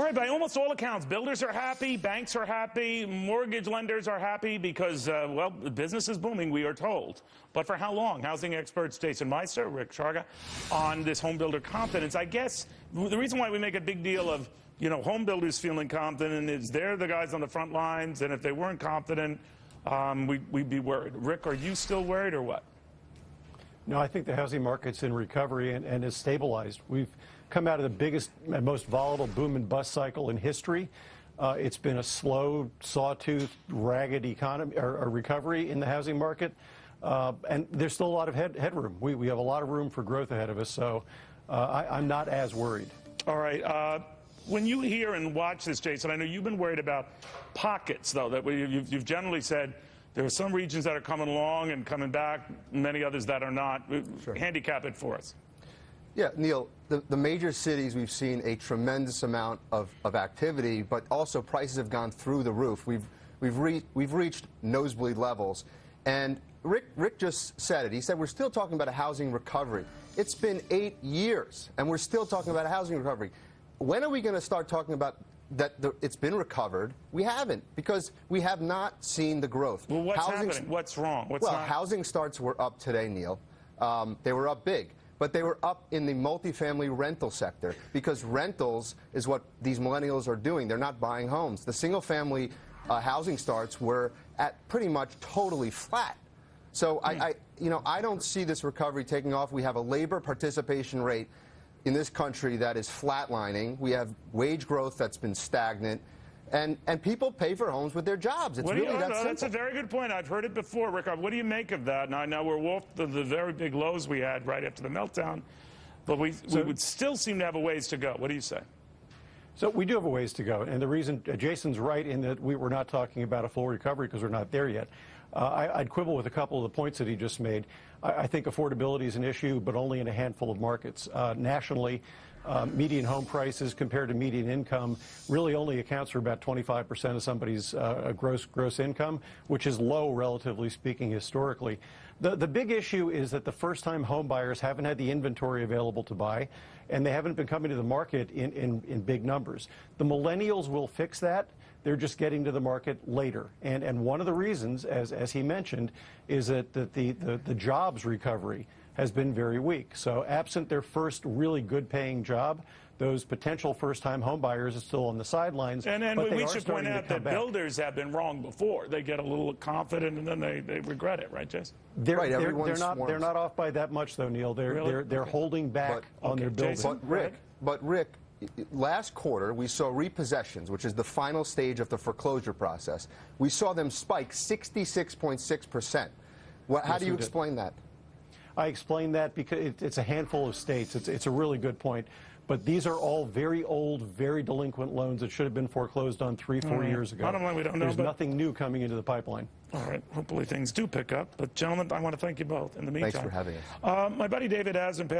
right, by almost all accounts, builders are happy, banks are happy, mortgage lenders are happy because, well, business is booming, we are told. But for how long? Housing experts Jason Meister, Rick Sharga, on this home builder confidence. I guess the reason why we make a big deal of, you know, home builders feeling confident is they're the guys on the front lines, and if they weren't confident, we'd be worried. Rick, are you still worried or what? No, I think the housing market's in recovery and is stabilized. We've come out of the biggest and most volatile boom and bust cycle in history. It's been a slow, sawtooth, ragged economy or recovery in the housing market, and there's still a lot of headroom. We have a lot of room for growth ahead of us, so I'm not as worried. All right. When you hear and watch this, Jason, I know you've been worried about pockets, though, that you've generally said there are some regions that are coming along and coming back, many others that are not. Sure. Handicap it for us. Yeah, Neil, the major cities, we've seen a tremendous amount of activity, but also prices have gone through the roof. We've reached nosebleed levels. And Rick just said it. He said we're still talking about a housing recovery. It's been 8 years, and we're still talking about a housing recovery. When are we going to start talking about that it's been recovered? We haven't, because we have not seen the growth. Well, what's happening? What's wrong? Housing starts were up today, Neil. They were up big. But they were up in the multifamily rental sector, because rentals is what these millennials are doing. They're not buying homes. The single-family housing starts were at pretty much totally flat. So I don't see this recovery taking off. We have a labor participation rate in this country that is flatlining. We have wage growth that's been stagnant. And people pay for homes with their jobs. It's really that simple. That's a very good point. I've heard it before, Rick. What do you make of that? Now we're off the very big lows we had right after the meltdown, but we would still seem to have a ways to go. What do you say? So we do have a ways to go, and the reason Jason's right in that we're not talking about a full recovery because we're not there yet. I'd quibble with a couple of the points that he just made. I think affordability is an issue, but only in a handful of markets. Nationally, median home prices compared to median income really only accounts for about 25% of somebody's gross income, which is low, relatively speaking, historically. The big issue is that the first-time home buyers haven't had the inventory available to buy, and they haven't been coming to the market in big numbers. The millennials will fix that. They're just getting to the market later. And one of the reasons, as he mentioned, is that the jobs recovery has been very weak. So absent their first really good-paying job, those potential first-time home buyers are still on the sidelines. And then we should point out that builders have been wrong before. They get a little confident and then they regret it, right, Jason? They're not off by that much, though, Neil. They're holding back on their building. But Rick, last quarter we saw repossessions, which is the final stage of the foreclosure process. We saw them spike 66.6%. How do you explain that? I explain that because it's a handful of states. It's a really good point. But these are all very old, very delinquent loans that should have been foreclosed on 3-4 years ago. Bottom line, we don't know. There's nothing new coming into the pipeline. All right. Hopefully things do pick up. But, gentlemen, I want to thank you both in the meantime. Thanks for having us. My buddy David Asman